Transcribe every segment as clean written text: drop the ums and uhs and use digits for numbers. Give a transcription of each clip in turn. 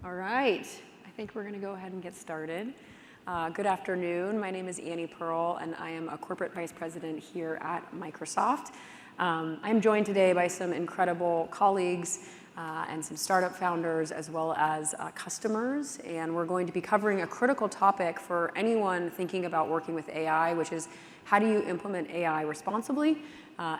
All right, I think we're going to go ahead and get started. Good afternoon. My name is Annie Pearl, and I am a corporate vice president here at Microsoft. I'm joined today by some incredible colleagues and some startup founders, as well as customers. And we're going to be covering a critical topic for anyone thinking about working with AI, which is how do you implement AI responsibly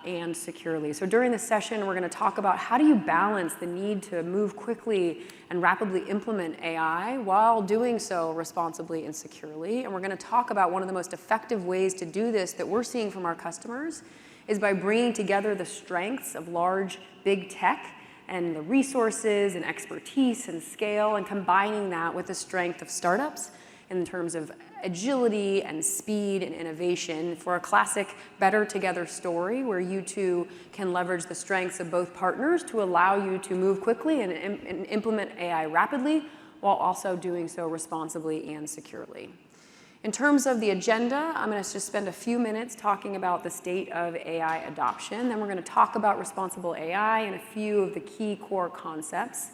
and securely. So during this session, we're going to talk about how do you balance the need to move quickly and rapidly implement AI while doing so responsibly and securely. And we're going to talk about one of the most effective ways to do this that we're seeing from our customers is by bringing together the strengths of large, big tech and the resources and expertise and scale and combining that with the strength of startups in terms of agility and speed and innovation for a classic better together story where you two can leverage the strengths of both partners to allow you to move quickly and implement AI rapidly while also doing so responsibly and securely. In terms of the agenda, I'm going to just spend a few minutes talking about the state of AI adoption. Then we're going to talk about responsible AI and a few of the key core concepts.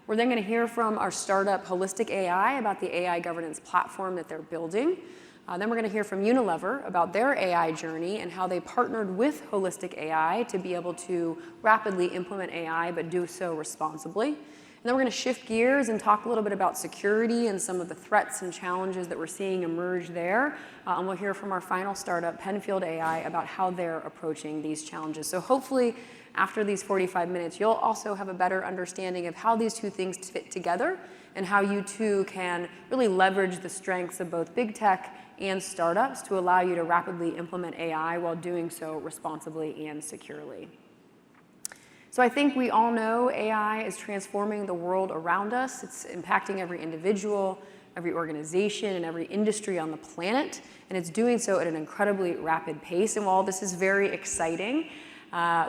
We're then going to hear from our startup Holistic AI about the AI governance platform that they're building. Then we're going to hear from Unilever about their AI journey and how they partnered with Holistic AI to be able to rapidly implement AI but do so responsibly. And then we're going to shift gears and talk a little bit about security and some of the threats and challenges that we're seeing emerge there. And we'll hear from our final startup, Penfield AI, about how they're approaching these challenges. So hopefully, after these 45 minutes, you'll also have a better understanding of how these two things fit together and how you two can really leverage the strengths of both big tech and startups to allow you to rapidly implement AI while doing so responsibly and securely. So I think we all know AI is transforming the world around us. It's impacting every individual, every organization, and every industry on the planet. And it's doing so at an incredibly rapid pace. And while this is very exciting,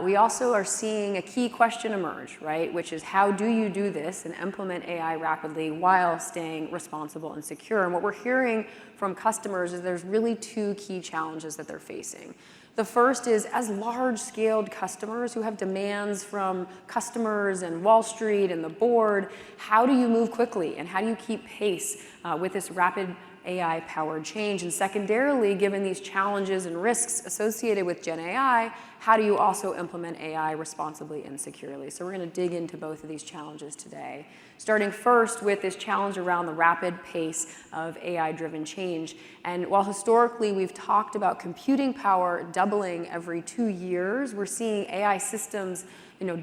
we also are seeing a key question emerge, right? Which is how do you do this and implement AI rapidly while staying responsible and secure? And what we're hearing from customers is there's really two key challenges that they're facing. The first is as large-scaled customers who have demands from customers and Wall Street and the board, how do you move quickly and how do you keep pace with this rapid AI-powered change? And secondarily, given these challenges and risks associated with Gen AI, how do you also implement AI responsibly and securely? So we're going to dig into both of these challenges today, starting first with this challenge around the rapid pace of AI-driven change. And while historically we've talked about computing power doubling every 2 years, we're seeing AI systems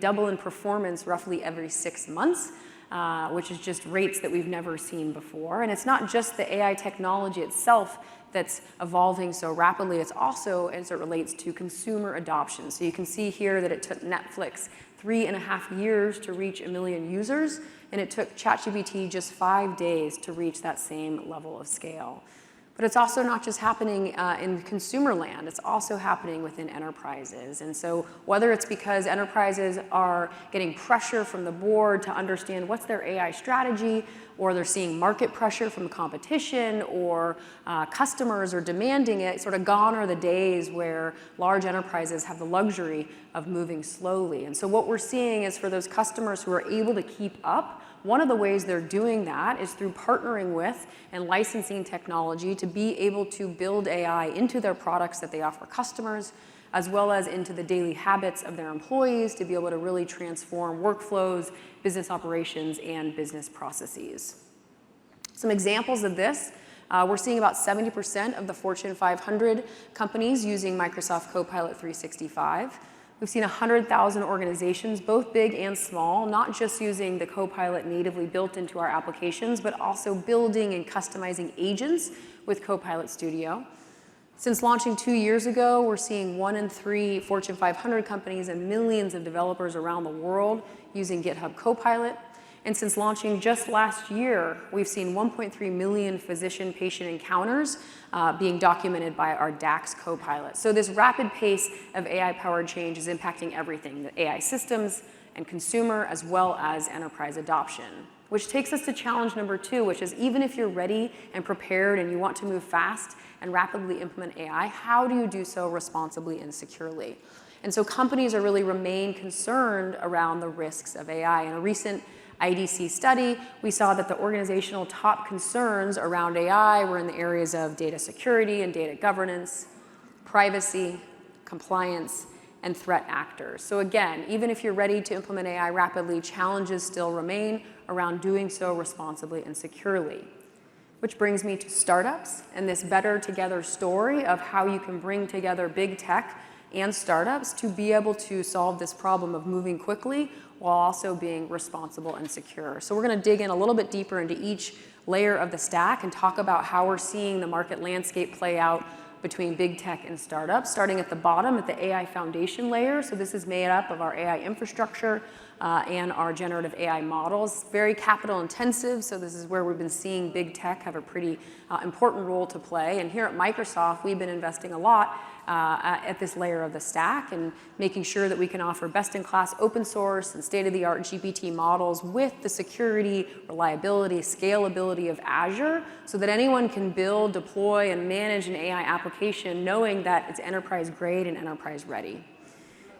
double in performance roughly every 6 months. Which is just rates that we've never seen before. And it's not just the AI technology itself that's evolving so rapidly, it's also as it relates to consumer adoption. So you can see here that it took Netflix 3.5 years to reach 1 million users, and it took ChatGPT just 5 days to reach that same level of scale. But it's also not just happening in consumer land, it's also happening within enterprises. And so whether it's because enterprises are getting pressure from the board to understand what's their AI strategy, or they're seeing market pressure from competition, or customers are demanding it, sort of gone are the days where large enterprises have the luxury of moving slowly. And so what we're seeing is for those customers who are able to keep up, one of the ways they're doing that is through partnering with and licensing technology to be able to build AI into their products that they offer customers, as well as into the daily habits of their employees to be able to really transform workflows, business operations, and business processes. Some examples of this, we're seeing about 70% of the Fortune 500 companies using Microsoft Copilot 365. We've seen 100,000 organizations, both big and small, not just using the Copilot natively built into our applications, but also building and customizing agents with Copilot Studio. Since launching 2 years ago, we're seeing 1 in 3 Fortune 500 companies and millions of developers around the world using GitHub Copilot. And since launching just last year, we've seen 1.3 million physician-patient encounters being documented by our DAX Copilot. So this rapid pace of AI-powered change is impacting everything, the AI systems and consumer, as well as enterprise adoption. Which takes us to challenge number 2, which is even if you're ready and prepared and you want to move fast and rapidly implement AI, how do you do so responsibly and securely? And so companies are really remain concerned around the risks of AI. In a recent IDC study, we saw that the organizational top concerns around AI were in the areas of data security and data governance, privacy, compliance, and threat actors. So again, even if you're ready to implement AI rapidly, challenges still remain around doing so responsibly and securely. Which brings me to startups and this better together story of how you can bring together big tech and startups to be able to solve this problem of moving quickly while also being responsible and secure. So we're going to dig in a little bit deeper into each layer of the stack and talk about how we're seeing the market landscape play out between big tech and startups, starting at the bottom at the AI foundation layer. So this is made up of our AI infrastructure and our generative AI models. Very capital intensive, so this is where we've been seeing big tech have a pretty important role to play. And here at Microsoft, we've been investing a lot at this layer of the stack and making sure that we can offer best-in-class open source and state-of-the-art GPT models with the security, reliability, scalability of Azure so that anyone can build, deploy, and manage an AI application knowing that it's enterprise grade and enterprise ready.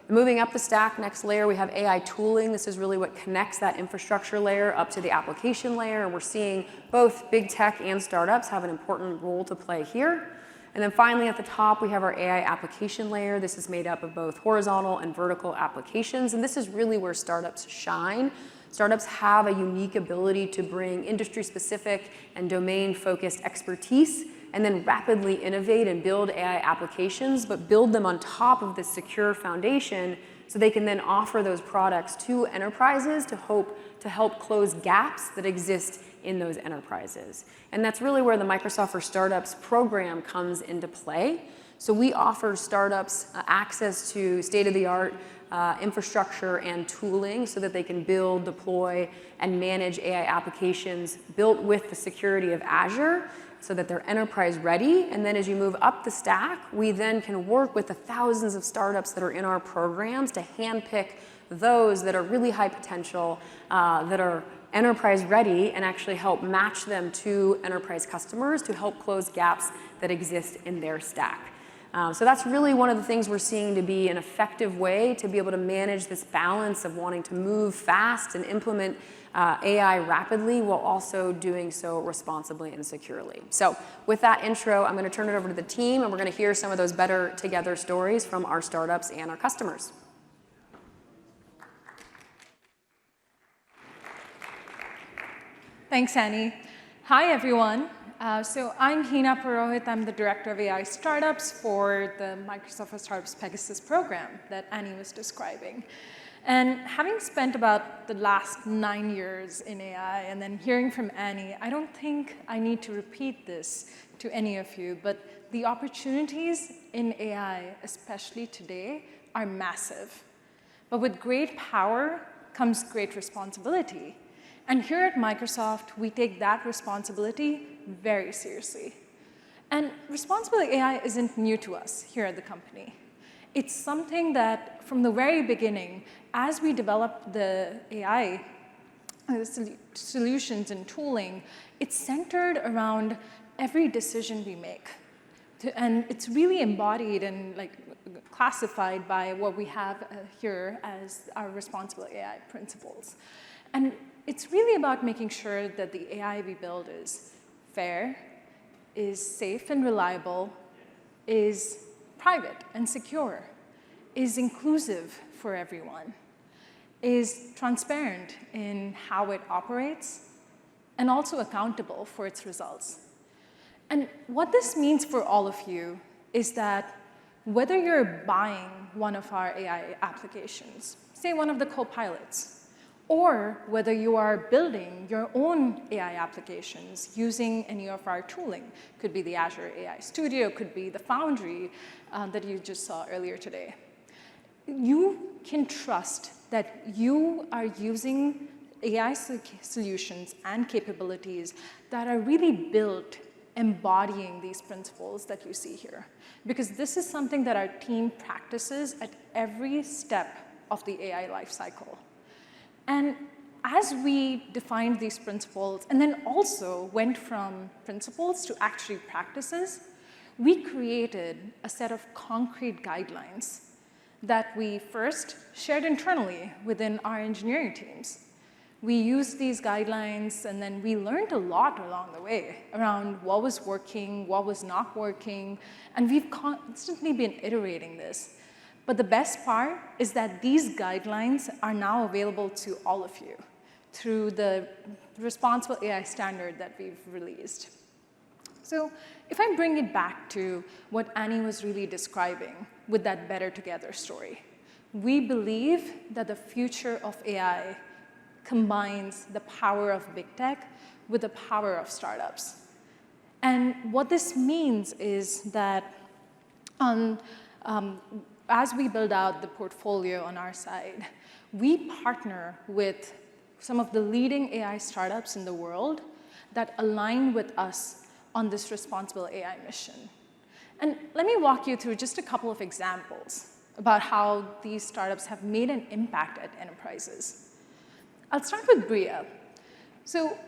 Moving up the stack, next layer, we have AI tooling. This is really what connects that infrastructure layer up to the application layer. And we're seeing both big tech and startups have an important role to play here. And then finally, at the top, we have our AI application layer. This is made up of both horizontal and vertical applications. And this is really where startups shine. Startups have a unique ability to bring industry-specific and domain-focused expertise and then rapidly innovate and build AI applications, but build them on top of this secure foundation so they can then offer those products to enterprises to help close gaps that exist in those enterprises. And that's really where the Microsoft for Startups program comes into play. So we offer startups access to state-of-the-art infrastructure and tooling so that they can build, deploy, and manage AI applications built with the security of Azure so that they're enterprise ready. And then as you move up the stack, we then can work with the thousands of startups that are in our programs to handpick those that are really high potential, that are enterprise ready, and actually help match them to enterprise customers to help close gaps that exist in their stack. So that's really one of the things we're seeing to be an effective way to be able to manage this balance of wanting to move fast and implement AI rapidly while also doing so responsibly and securely. So with that intro, I'm going to turn it over to the team, and we're going to hear some of those better together stories from our startups and our customers. Thanks, Annie. Hi, everyone. So I'm Hina Purohit. I'm the Director of AI Startups for the Microsoft for Startups Pegasus program that Annie was describing. And having spent about the last 9 years in AI and then hearing from Annie, I don't think I need to repeat this to any of you, but the opportunities in AI, especially today, are massive. But with great power comes great responsibility. And here at Microsoft, we take that responsibility very seriously. And responsible AI isn't new to us here at the company. It's something that, from the very beginning, as we developed the AI solutions and tooling, it's centered around every decision we make. And it's really embodied and classified by what we have here as our responsible AI principles. And it's really about making sure that the AI we build is fair, is safe and reliable, is private and secure, is inclusive for everyone, is transparent in how it operates, and also accountable for its results. And what this means for all of you is that whether you're buying one of our AI applications, say one of the Copilots, or whether you are building your own AI applications using any of our tooling, could be the Azure AI Studio, could be the Foundry that you just saw earlier today, you can trust that you are using AI solutions and capabilities that are really built embodying these principles that you see here. Because this is something that our team practices at every step of the AI lifecycle. And as we defined these principles, and then also went from principles to actually practices, we created a set of concrete guidelines that we first shared internally within our engineering teams. We used these guidelines, and then we learned a lot along the way around what was working, what was not working, and we've constantly been iterating this. But the best part is that these guidelines are now available to all of you through the responsible AI standard that we've released. So if I bring it back to what Annie was really describing with that Better Together story, we believe that the future of AI combines the power of big tech with the power of startups. And what this means is that as we build out the portfolio on our side, we partner with some of the leading AI startups in the world that align with us on this responsible AI mission. And let me walk you through just a couple of examples about how these startups have made an impact at enterprises. I'll start with Bria. So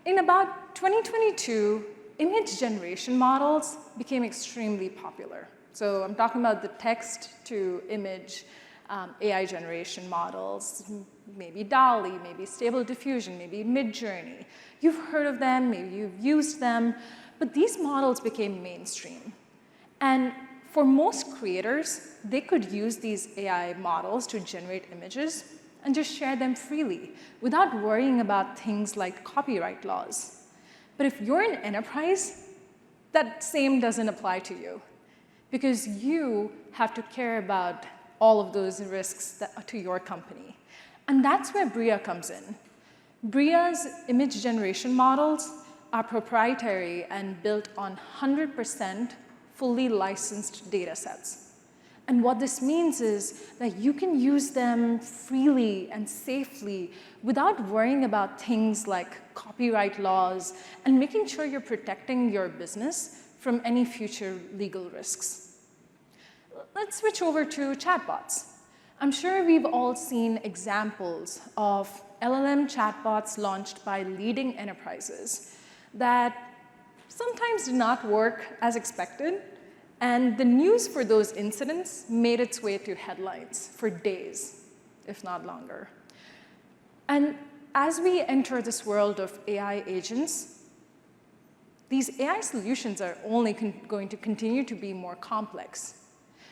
in about 2022, image generation models became extremely popular. So I'm talking about the text to image AI generation models, maybe DALL-E, maybe Stable Diffusion, maybe Midjourney. You've heard of them, maybe you've used them, but these models became mainstream. And for most creators, they could use these AI models to generate images and just share them freely without worrying about things like copyright laws. But if you're an enterprise, that same doesn't apply to you because you have to care about all of those risks to your company. And that's where Bria comes in. Bria's image generation models are proprietary and built on 100% fully licensed data sets. And what this means is that you can use them freely and safely without worrying about things like copyright laws and making sure you're protecting your business from any future legal risks. Let's switch over to chatbots. I'm sure we've all seen examples of LLM chatbots launched by leading enterprises that sometimes did not work as expected. And the news for those incidents made its way to headlines for days, if not longer. And as we enter this world of AI agents, these AI solutions are only going to continue to be more complex.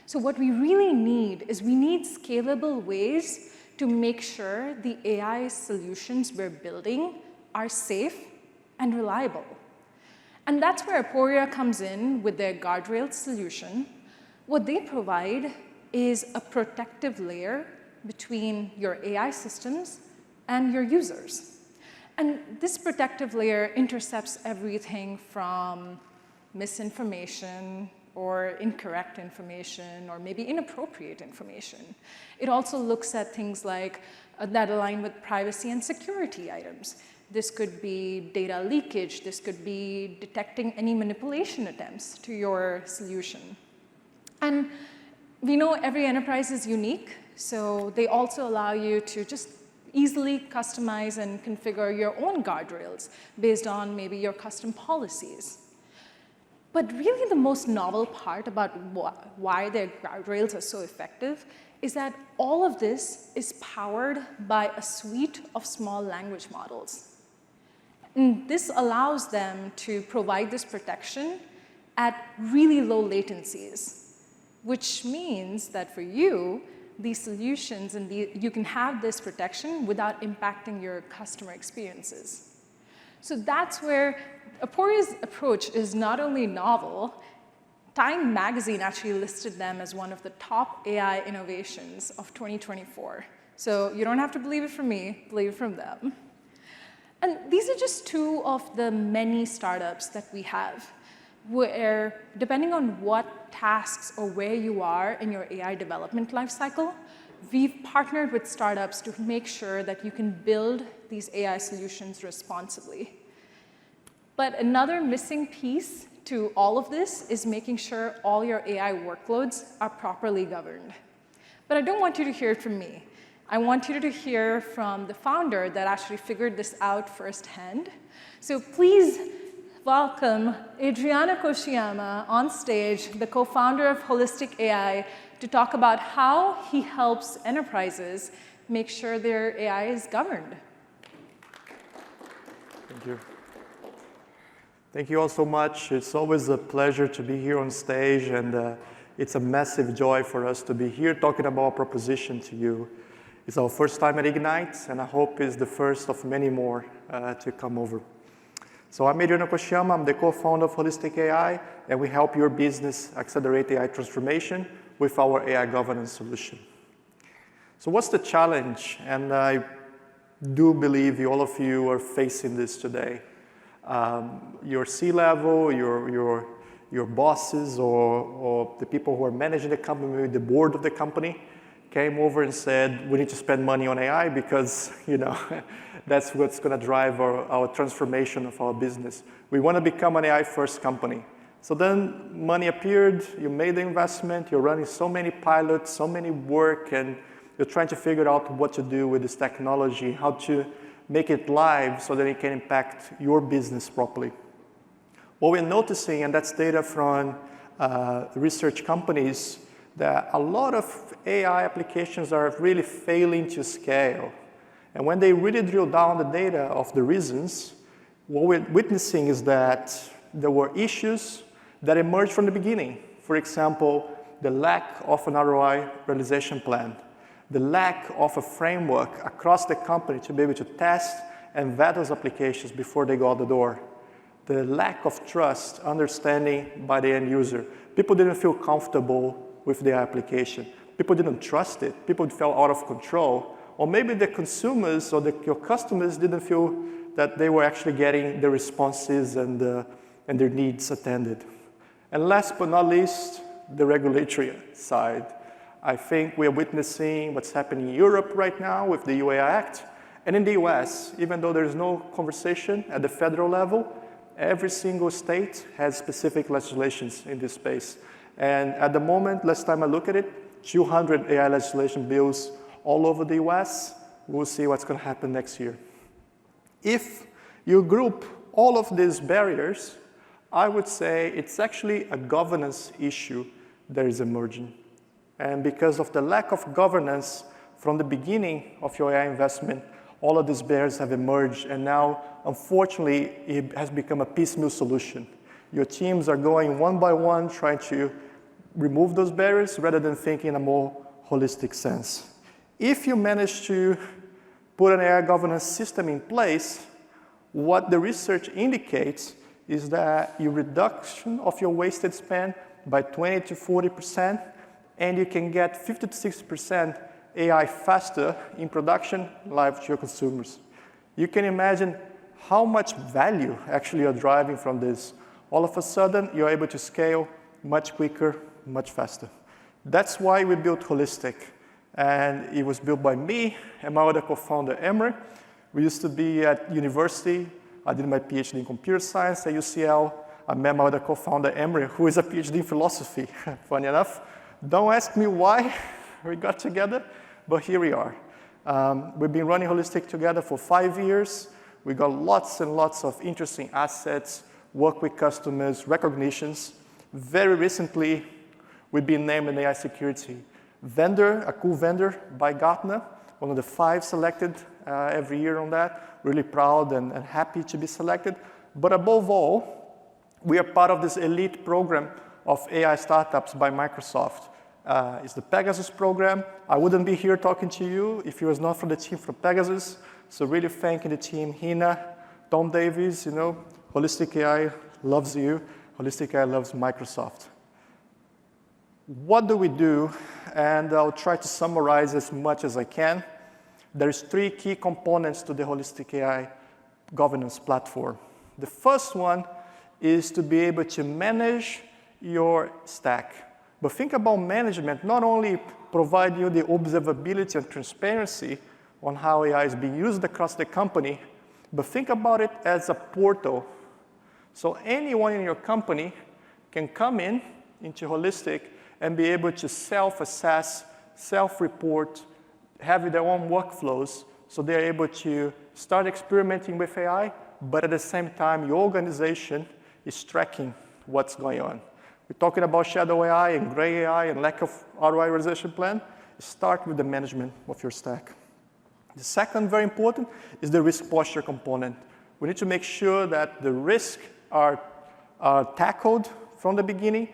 So what we really need is we need scalable ways to make sure the AI solutions we're building are safe and reliable. And that's where Aporia comes in with their guardrail solution. What they provide is a protective layer between your AI systems and your users. And this protective layer intercepts everything from misinformation or incorrect information or maybe inappropriate information. It also looks at things like that align with privacy and security items. This could be data leakage. This could be detecting any manipulation attempts to your solution. And we know every enterprise is unique, so they also allow you to just easily customize and configure your own guardrails based on maybe your custom policies. But really the most novel part about why their guardrails are so effective is that all of this is powered by a suite of small language models. And this allows them to provide this protection at really low latencies, which means that for you, these solutions and you can have this protection without impacting your customer experiences. So that's where Aporia's approach is not only novel. Time magazine actually listed them as one of the top AI innovations of 2024. So you don't have to believe it from me, believe it from them. And these are just two of the many startups that we have, where depending on what tasks or where you are in your AI development lifecycle, we've partnered with startups to make sure that you can build these AI solutions responsibly. But another missing piece to all of this is making sure all your AI workloads are properly governed. But I don't want you to hear it from me. I want you to hear from the founder that actually figured this out firsthand. So please welcome Adriano Koshiyama on stage, the co-founder of Holistic AI, to talk about how he helps enterprises make sure their AI is governed. Thank you. Thank you all so much. It's always a pleasure to be here on stage, and it's a massive joy for us to be here talking about our proposition to you. It's our first time at Ignite, and I hope it's the first of many more to come over. So I'm Adriano Koshiyama. I'm the co-founder of Holistic AI, and we help your business accelerate AI transformation with our AI governance solution. So what's the challenge? And I do believe all of you are facing this today. Your C-level, your bosses, or the people who are managing the company, the board of the company, came over and said, we need to spend money on AI because, that's what's going to drive our transformation of our business. We want to become an AI-first company. So then money appeared, you made the investment, you're running so many pilots, so many work, and you're trying to figure out what to do with this technology, how to make it live so that it can impact your business properly. What we're noticing, and that's data from research companies, that a lot of AI applications are really failing to scale. And when they really drill down the data of the reasons, what we're witnessing is that there were issues that emerged from the beginning. For example, the lack of an ROI realization plan, the lack of a framework across the company to be able to test and vet those applications before they go out the door, the lack of trust, understanding by the end user. People didn't feel comfortable with the application. People didn't trust it. People felt out of control. Or maybe the consumers or your customers didn't feel that they were actually getting the responses and their needs attended. And last but not least, the regulatory side. I think we are witnessing what's happening in Europe right now with the UAI Act. And in the US, even though there's no conversation at the federal level, every single state has specific legislations in this space. And at the moment, last time I looked at it, 200 AI legislation bills all over the US. We'll see what's going to happen next year. If you group all of these barriers, I would say it's actually a governance issue that is emerging. And because of the lack of governance from the beginning of your AI investment, all of these barriers have emerged, and now, unfortunately, it has become a piecemeal solution. Your teams are going one by one, trying to remove those barriers rather than thinking in a more holistic sense. If you manage to put an AI governance system in place, what the research indicates is that your reduction of your wasted spend by 20 to 40%, and you can get 50 to 60% AI faster in production live to your consumers. You can imagine how much value actually you're driving from this. All of a sudden, you're able to scale much quicker, much faster. That's why we built Holistic. And it was built by me and my other co-founder, Emre. We used to be at university. I did my PhD in computer science at UCL. I met my other co-founder, Emre, who is a PhD in philosophy, funny enough. Don't ask me why we got together, but here we are. We've been running Holistic together for 5 years. We got lots and lots of interesting assets, work with customers, recognitions. Very recently, we've been named an AI security vendor, a cool vendor by Gartner, one of the 5 selected every year on that. Really proud and happy to be selected. But above all, we are part of this elite program of AI startups by Microsoft. It's the Pegasus program. I wouldn't be here talking to you if it was not for the team from Pegasus. So really thanking the team, Hina, Tom Davies, Holistic AI loves you. Holistic AI loves Microsoft. What do we do? And I'll try to summarize as much as I can. There's 3 key components to the Holistic AI governance platform. The first one is to be able to manage your stack. But think about management, not only provide you the observability and transparency on how AI is being used across the company, but think about it as a portal. So anyone in your company can come into Holistic and be able to self-assess, self-report, have their own workflows, so they're able to start experimenting with AI, but at the same time, your organization is tracking what's going on. We're talking about shadow AI and gray AI and lack of ROI realization plan. Start with the management of your stack. The second, very important, is the risk posture component. We need to make sure that the risks are tackled from the beginning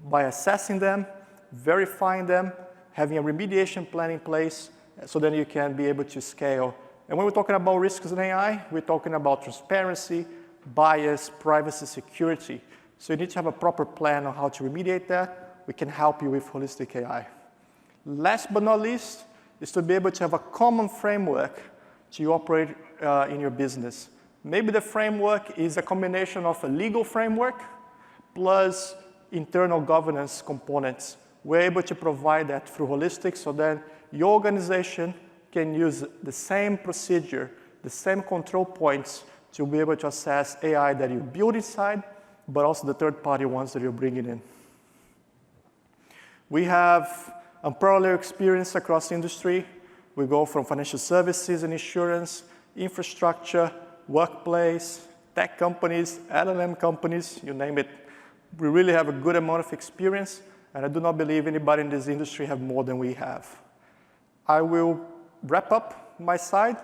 by assessing them, verifying them, having a remediation plan in place, so then you can be able to scale. And when we're talking about risks in AI, we're talking about transparency, bias, privacy, security. So you need to have a proper plan on how to remediate that. We can help you with Holistic AI. Last but not least is to be able to have a common framework to operate in your business. Maybe the framework is a combination of a legal framework plus internal governance components. We're able to provide that through Holistic so then your organization can use the same procedure, the same control points to be able to assess AI that you build inside, but also the third-party ones that you're bringing in. We have unparalleled experience across the industry. We go from financial services and insurance, infrastructure, workplace, tech companies, LLM companies, you name it. We really have a good amount of experience, and I do not believe anybody in this industry have more than we have. I will wrap up my side.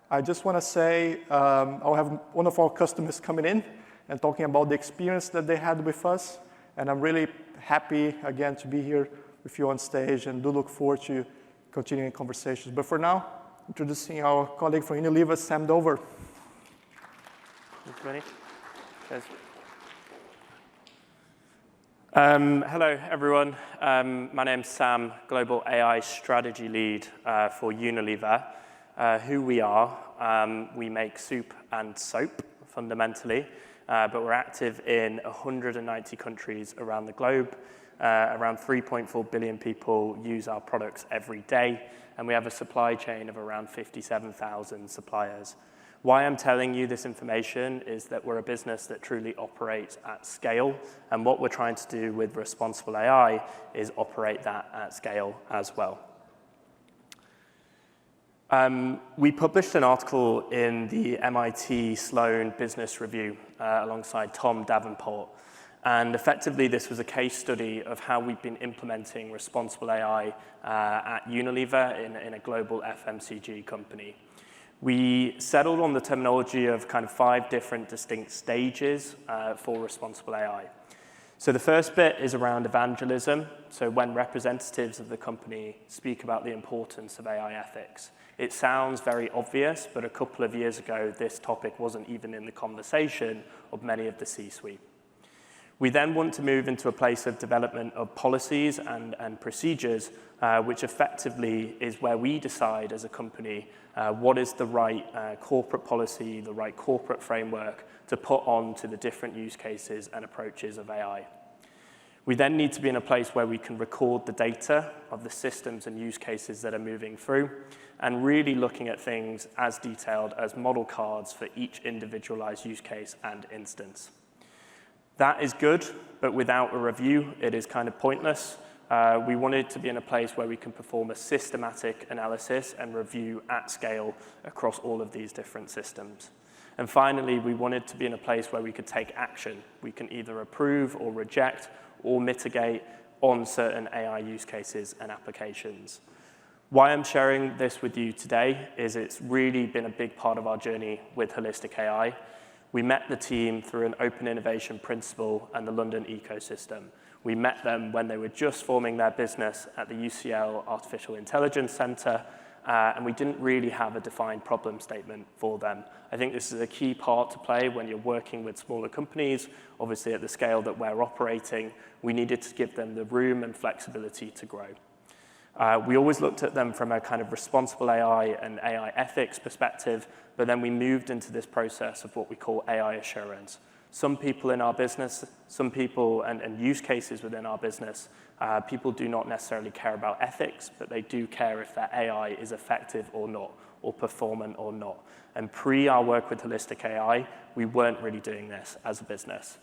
I just want to say I'll have one of our customers coming in and talking about the experience that they had with us, and I'm really happy, again, to be here with you on stage and do look forward to continuing conversations. But for now, introducing our colleague from Unilever, Sam Dover. Thanks, Benny. Cheers. Hello, everyone. My name's Sam, Global AI Strategy Lead for Unilever. Who we are, we make soup and soap, fundamentally, but we're active in 190 countries around the globe. Around 3.4 billion people use our products every day, and we have a supply chain of around 57,000 suppliers. Why I'm telling you this information is that we're a business that truly operates at scale, and what we're trying to do with responsible AI is operate that at scale as well. We published an article in the MIT Sloan Business Review alongside Tom Davenport. And effectively, this was a case study of how we've been implementing responsible AI at Unilever in a global FMCG company. We settled on the terminology of kind of 5 different distinct stages for responsible AI. So the first bit is around evangelism. So when representatives of the company speak about the importance of AI ethics. It sounds very obvious, but a couple of years ago, this topic wasn't even in the conversation of many of the C-suite. We then want to move into a place of development of policies and procedures, which effectively is where we decide as a company what is the right corporate policy, the right corporate framework to put on to the different use cases and approaches of AI. We then need to be in a place where we can record the data of the systems and use cases that are moving through, and really looking at things as detailed as model cards for each individualized use case and instance. That is good, but without a review, it is kind of pointless. We wanted to be in a place where we can perform a systematic analysis and review at scale across all of these different systems. And finally, we wanted to be in a place where we could take action. We can either approve or reject or mitigate on certain AI use cases and applications. Why I'm sharing this with you today is it's really been a big part of our journey with Holistic AI. We met the team through an open innovation principle and the London ecosystem. We met them when they were just forming their business at the UCL Artificial Intelligence Center, and we didn't really have a defined problem statement for them. I think this is a key part to play when you're working with smaller companies. Obviously, at the scale that we're operating, we needed to give them the room and flexibility to grow. We always looked at them from a kind of responsible AI and AI ethics perspective, but then we moved into this process of what we call AI assurance. Some people in our business, some people and use cases within our business, people do not necessarily care about ethics, but they do care if their AI is effective or not, or performant or not. And pre our work with Holistic AI, we weren't really doing this as a business.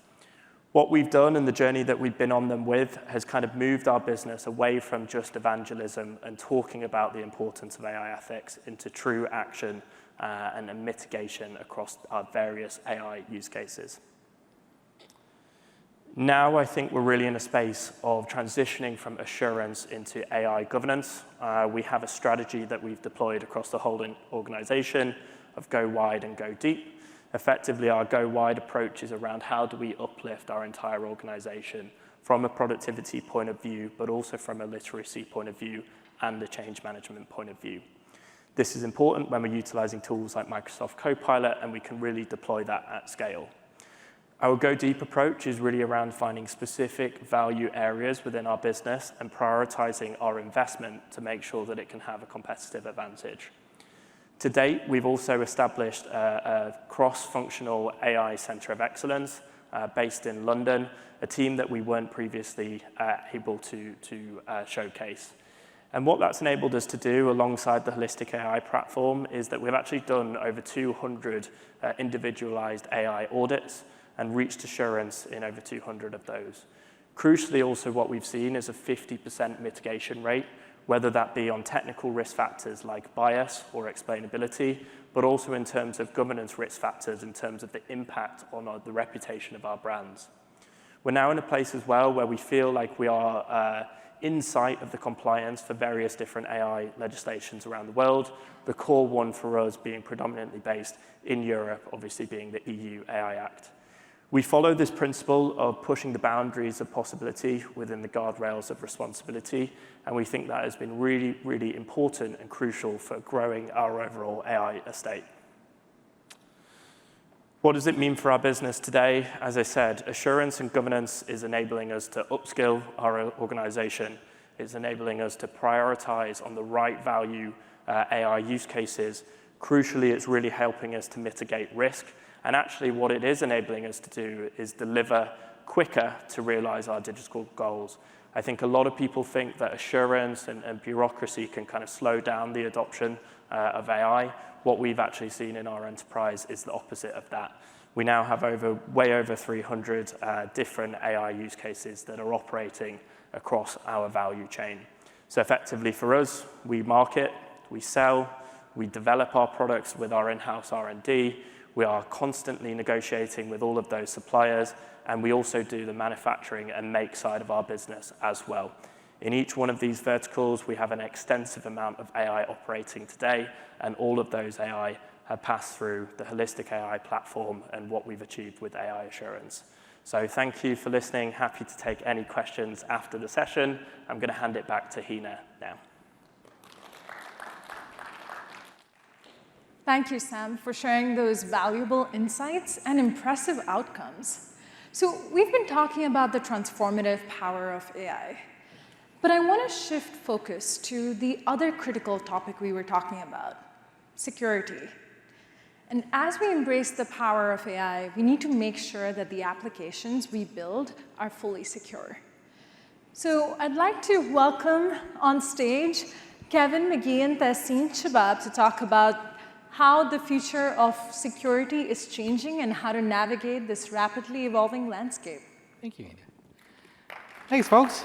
What we've done and the journey that we've been on them with has kind of moved our business away from just evangelism and talking about the importance of AI ethics into true action and a mitigation across our various AI use cases. Now I think we're really in a space of transitioning from assurance into AI governance. We have a strategy that we've deployed across the whole organization of go wide and go deep. Effectively, our go-wide approach is around how do we uplift our entire organization from a productivity point of view, but also from a literacy point of view and a change management point of view. This is important when we're utilizing tools like Microsoft Copilot, and we can really deploy that at scale. Our Go Deep approach is really around finding specific value areas within our business and prioritizing our investment to make sure that it can have a competitive advantage. To date, we've also established a cross-functional AI Center of Excellence based in London, a team that we weren't previously able to showcase. And what that's enabled us to do alongside the Holistic AI platform is that we've actually done over 200 individualized AI audits and reached assurance in over 200 of those. Crucially, also what we've seen is a 50% mitigation rate, whether that be on technical risk factors like bias or explainability, but also in terms of governance risk factors in terms of the impact on the reputation of our brands. We're now in a place as well where we feel like we are in sight of the compliance for various different AI legislations around the world, the core one for us being predominantly based in Europe, obviously being the EU AI Act. We follow this principle of pushing the boundaries of possibility within the guardrails of responsibility, and we think that has been really, really important and crucial for growing our overall AI estate. What does it mean for our business today? As I said, assurance and governance is enabling us to upskill our organization. It's enabling us to prioritize on the right value AI use cases. Crucially, it's really helping us to mitigate risk. And actually, what it is enabling us to do is deliver quicker to realize our digital goals. I think a lot of people think that assurance and bureaucracy can kind of slow down the adoption of AI. What we've actually seen in our enterprise is the opposite of that. We now have way over 300 different AI use cases that are operating across our value chain. So effectively for us, we market, we sell, we develop our products with our in-house R&D. We are constantly negotiating with all of those suppliers, and we also do the manufacturing and make side of our business as well. In each one of these verticals, we have an extensive amount of AI operating today, and all of those AI have passed through the Holistic AI platform and what we've achieved with AI Assurance. So thank you for listening. Happy to take any questions after the session. I'm going to hand it back to Hina now. Thank you, Sam, for sharing those valuable insights and impressive outcomes. So we've been talking about the transformative power of AI. But I want to shift focus to the other critical topic we were talking about, security. And as we embrace the power of AI, we need to make sure that the applications we build are fully secure. So I'd like to welcome on stage Kevin McGee and Tehseen Shabab to talk about how the future of security is changing and how to navigate this rapidly evolving landscape. Thank you, Ina. Thanks, folks.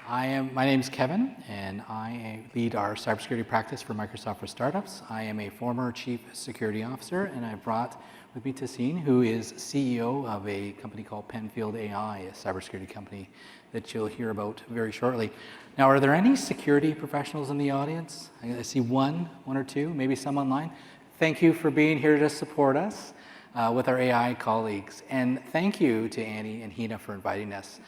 My name's Kevin, and I lead our cybersecurity practice for Microsoft for Startups. I am a former chief security officer, and I brought with me Tehseen, who is CEO of a company called Penfield AI, a cybersecurity company that you'll hear about very shortly. Now, are there any security professionals in the audience? I see one or two, maybe some online. Thank you for being here to support us with our AI colleagues. And thank you to Annie and Hina for inviting us.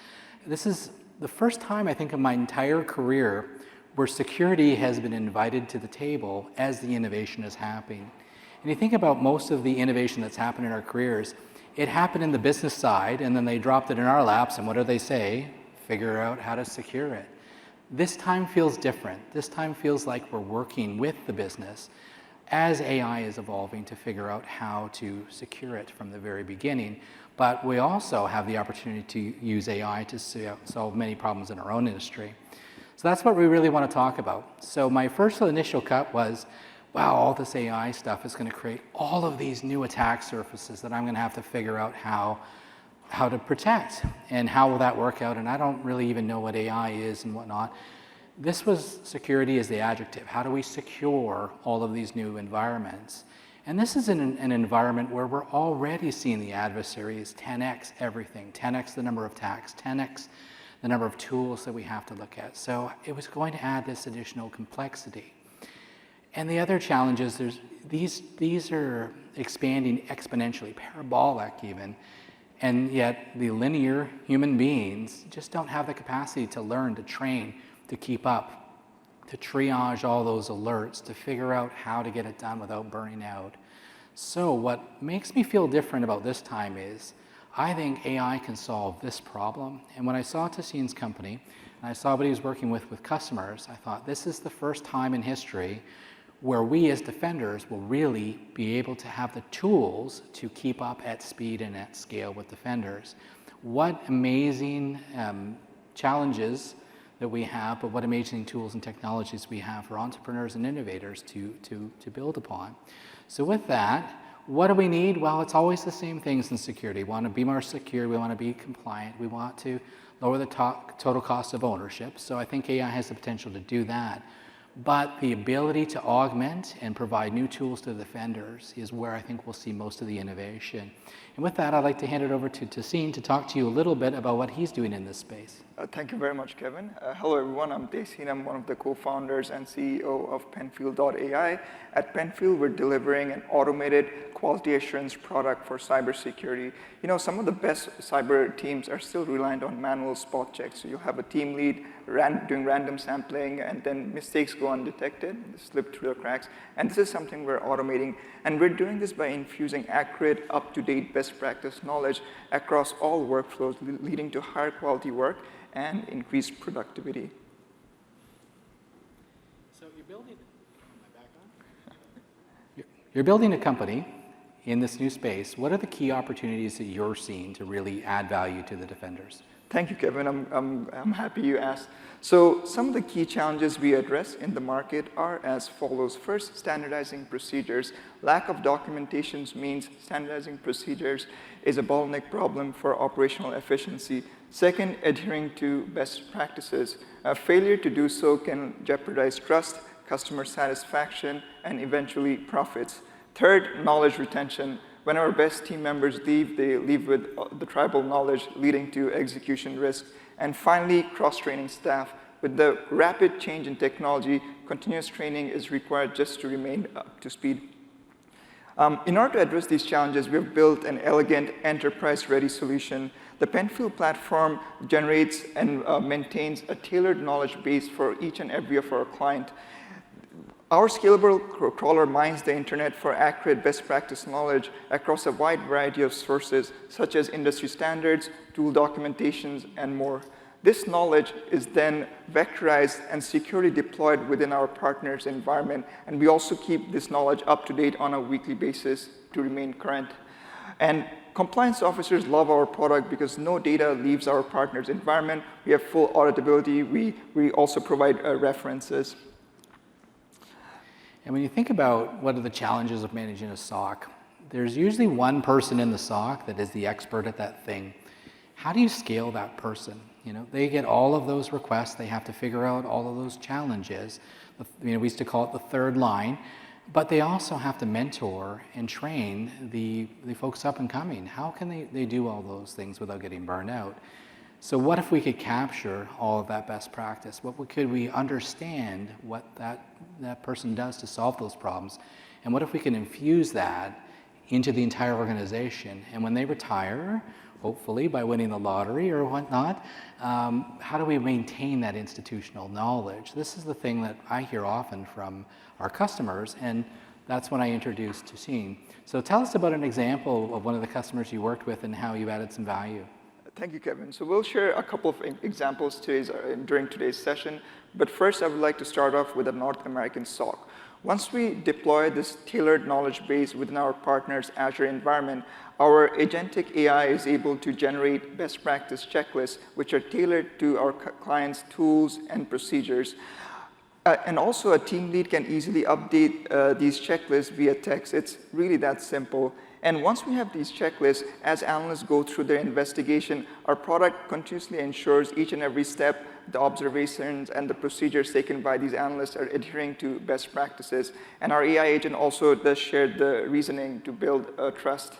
This is the first time, I think, in my entire career where security has been invited to the table as the innovation is happening. And you think about most of the innovation that's happened in our careers, it happened in the business side, and then they dropped it in our laps, and what do they say? Figure out how to secure it. This time feels different. This time feels like we're working with the business as AI is evolving to figure out how to secure it from the very beginning. But we also have the opportunity to use AI to solve many problems in our own industry. So that's what we really want to talk about. So my first initial cut was, wow, all this AI stuff is going to create all of these new attack surfaces that I'm going to have to figure out how to protect. And how will that work out? And I don't really even know what AI is and whatnot. This was security as the adjective. How do we secure all of these new environments? And this is an environment where we're already seeing the adversaries 10x everything, 10x the number of attacks, 10x the number of tools that we have to look at. So it was going to add this additional complexity. And the other challenge is these are expanding exponentially, parabolic even, and yet the linear human beings just don't have the capacity to learn, to train, to keep up, to triage all those alerts, to figure out how to get it done without burning out. So what makes me feel different about this time is I think AI can solve this problem. And when I saw Tasseen's company, and I saw what he was working with customers, I thought this is the first time in history where we as defenders will really be able to have the tools to keep up at speed and at scale with defenders. What amazing challenges that we have, but what amazing tools and technologies we have for entrepreneurs and innovators to build upon. So with that, what do we need? Well, it's always the same things in security. We want to be more secure, we want to be compliant, we want to lower the total cost of ownership. So I think AI has the potential to do that. But the ability to augment and provide new tools to defenders is where I think we'll see most of the innovation. And with that, I'd like to hand it over to Tasseen to talk to you a little bit about what he's doing in this space. Thank you very much, Kevin. Hello, everyone. I'm Tasseen. I'm one of the co-founders and CEO of Penfield.ai. At Penfield, we're delivering an automated quality assurance product for cybersecurity. You know, some of the best cyber teams are still reliant on manual spot checks. So you have a team lead doing random sampling, and then mistakes go undetected, slip through the cracks. And this is something we're automating. And we're doing this by infusing accurate, up-to-date best practice knowledge across all workflows, leading to higher quality work and increased productivity. So you're building a company in this new space. What are the key opportunities that you're seeing to really add value to the defenders? Thank you, Kevin. I'm happy you asked. So some of the key challenges we address in the market are as follows. First, standardizing procedures. Lack of documentation means standardizing procedures is a bottleneck problem for operational efficiency. Second, adhering to best practices. A failure to do so can jeopardize trust, customer satisfaction, and eventually profits. Third, knowledge retention. When our best team members leave, they leave with the tribal knowledge, leading to execution risk. And finally, cross-training staff. With the rapid change in technology, continuous training is required just to remain up to speed. In order to address these challenges, we've built an elegant, enterprise-ready solution. The Penfield platform generates and maintains a tailored knowledge base for each and every of our clients. Our scalable crawler mines the internet for accurate best practice knowledge across a wide variety of sources, such as industry standards, tool documentations, and more. This knowledge is then vectorized and securely deployed within our partner's environment, and we also keep this knowledge up to date on a weekly basis to remain current. And compliance officers love our product because no data leaves our partner's environment. We have full auditability. We also provide references. And when you think about what are the challenges of managing a SOC, there's usually one person in the SOC that is the expert at that thing. How do you scale that person? You know, they get all of those requests. They have to figure out all of those challenges. You know, we used to call it the third line. But they also have to mentor and train the folks up and coming. How can they do all those things without getting burned out? So what if we could capture all of that best practice? Could we understand what that person does to solve those problems? And what if we can infuse that into the entire organization? And when they retire, hopefully by winning the lottery or whatnot, how do we maintain that institutional knowledge? This is the thing that I hear often from our customers, and that's when I introduced Tasseen. So tell us about an example of one of the customers you worked with and how you added some value. Thank you, Kevin. So we'll share a couple of examples during today's session. But first, I would like to start off with a North American SOC. Once we deploy this tailored knowledge base within our partner's Azure environment, our agentic AI is able to generate best practice checklists, which are tailored to our clients' tools and procedures. And also, a team lead can easily update these checklists via text. It's really that simple. And once we have these checklists, as analysts go through their investigation, our product continuously ensures each and every step, the observations and the procedures taken by these analysts are adhering to best practices. And our AI agent also does share the reasoning to build trust.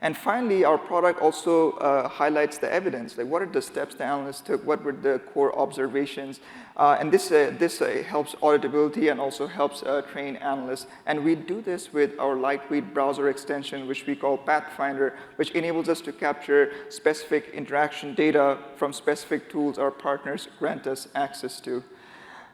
And finally, our product also highlights the evidence. Like, what are the steps the analysts took? What were the core observations? And this helps auditability and also helps train analysts. And we do this with our lightweight browser extension, which we call Pathfinder, which enables us to capture specific interaction data from specific tools our partners grant us access to.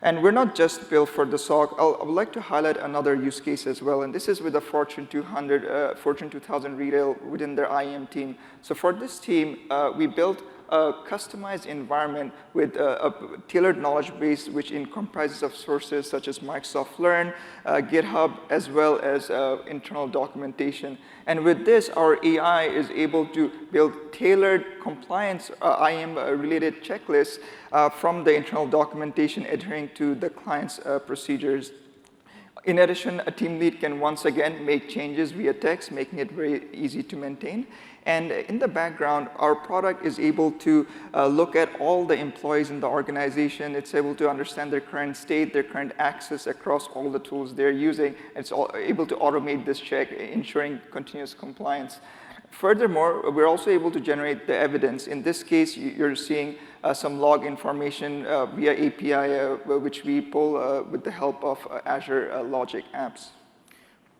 And we're not just built for the SOC. I would like to highlight another use case as well, and this is with the Fortune 200, Fortune 2000 retail within their IAM team. So for this team, we built a customized environment with a tailored knowledge base, which comprises of sources such as Microsoft Learn, GitHub, as well as internal documentation. And with this, our AI is able to build tailored compliance IAM-related checklists from the internal documentation adhering to the client's procedures. In addition, a team lead can once again make changes via text, making it very easy to maintain. And in the background, our product is able to look at all the employees in the organization. It's able to understand their current state, their current access across all the tools they're using. It's able to automate this check, ensuring continuous compliance. Furthermore, we're also able to generate the evidence. In this case, you're seeing some log information via API, which we pull with the help of Azure Logic Apps.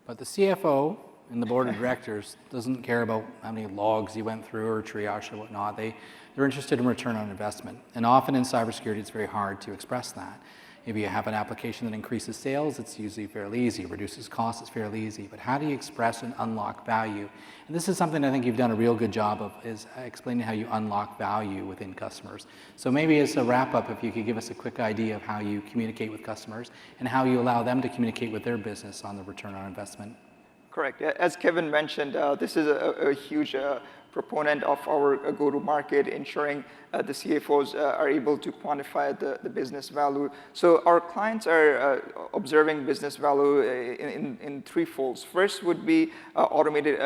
But the CFO and the board of directors doesn't care about how many logs you went through or triage or whatnot. They're interested in return on investment. And often in cybersecurity, it's very hard to express that. If you have an application that increases sales, it's usually fairly easy. Reduces costs, it's fairly easy. But how do you express and unlock value? And this is something I think you've done a real good job of, is explaining how you unlock value within customers. So maybe as a wrap-up, if you could give us a quick idea of how you communicate with customers and how you allow them to communicate with their business on the return on investment. Correct. As Kevin mentioned, this is a huge proponent of our go-to-market, ensuring the CFOs are able to quantify the business value. So our clients are observing business value in three folds. First would be automated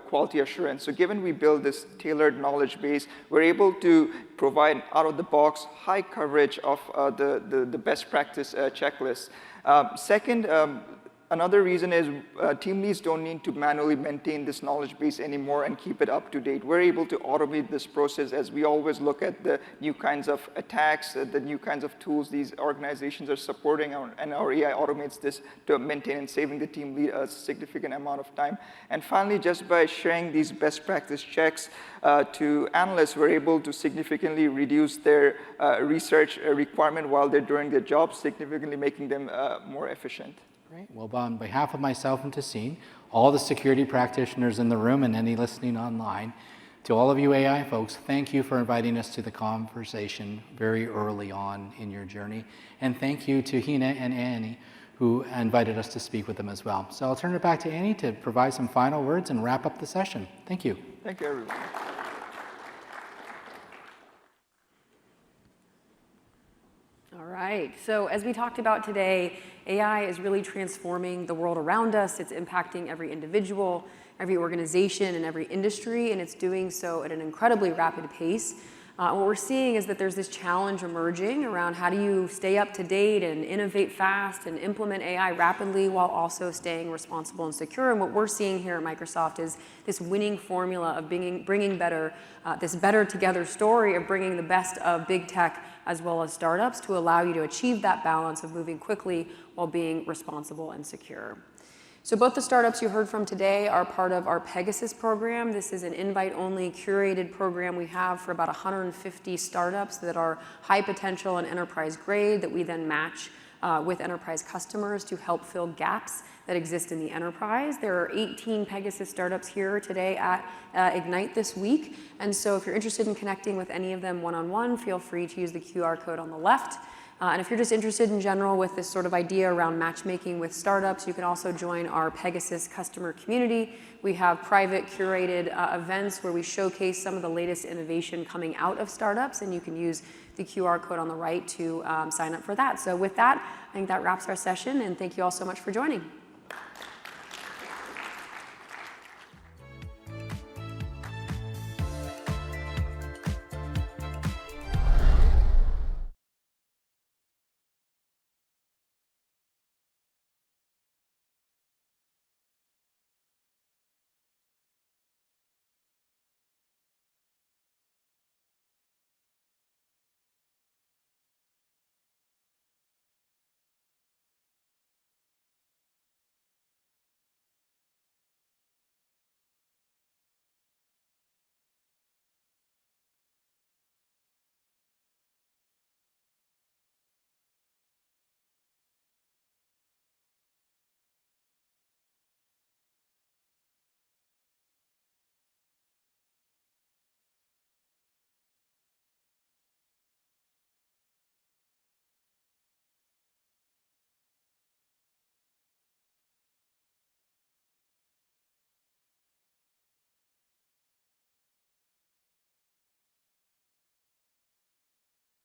quality assurance. So given we build this tailored knowledge base, we're able to provide out-of-the-box high coverage of the best practice checklists. Second, another reason is team leads don't need to manually maintain this knowledge base anymore and keep it up to date. We're able to automate this process as we always look at the new kinds of attacks, the new kinds of tools these organizations are supporting, and our AI automates this to maintain and saving the team lead a significant amount of time. And finally, just by sharing these best practice checks to analysts, we're able to significantly reduce their research requirement while they're doing their job, significantly making them more efficient. Great. Well, on behalf of myself and Tahseen, all the security practitioners in the room and any listening online, to all of you AI folks, thank you for inviting us to the conversation very early on in your journey. And thank you to Hina and Annie, who invited us to speak with them as well. So I'll turn it back to Annie to provide some final words and wrap up the session. Thank you. Thank you, everyone. All right, so as we talked about today, AI is really transforming the world around us. It's impacting every individual, every organization, and every industry, and it's doing so at an incredibly rapid pace. What we're seeing is that there's this challenge emerging around how do you stay up to date and innovate fast and implement AI rapidly while also staying responsible and secure. And what we're seeing here at Microsoft is this winning formula of bringing better, this better together story of bringing the best of big tech as well as startups to allow you to achieve that balance of moving quickly while being responsible and secure. So both the startups you heard from today are part of our Pegasus program. This is an invite-only curated program we have for about 150 startups that are high potential and enterprise grade that we then match with enterprise customers to help fill gaps that exist in the enterprise. There are 18 Pegasus startups here today at Ignite this week. And so if you're interested in connecting with any of them one-on-one, feel free to use the QR code on the left. And if you're just interested in general with this sort of idea around matchmaking with startups, you can also join our Pegasus customer community. We have private curated events where we showcase some of the latest innovation coming out of startups, and you can use the QR code on the right to sign up for that. So with that, I think that wraps our session, and thank you all so much for joining.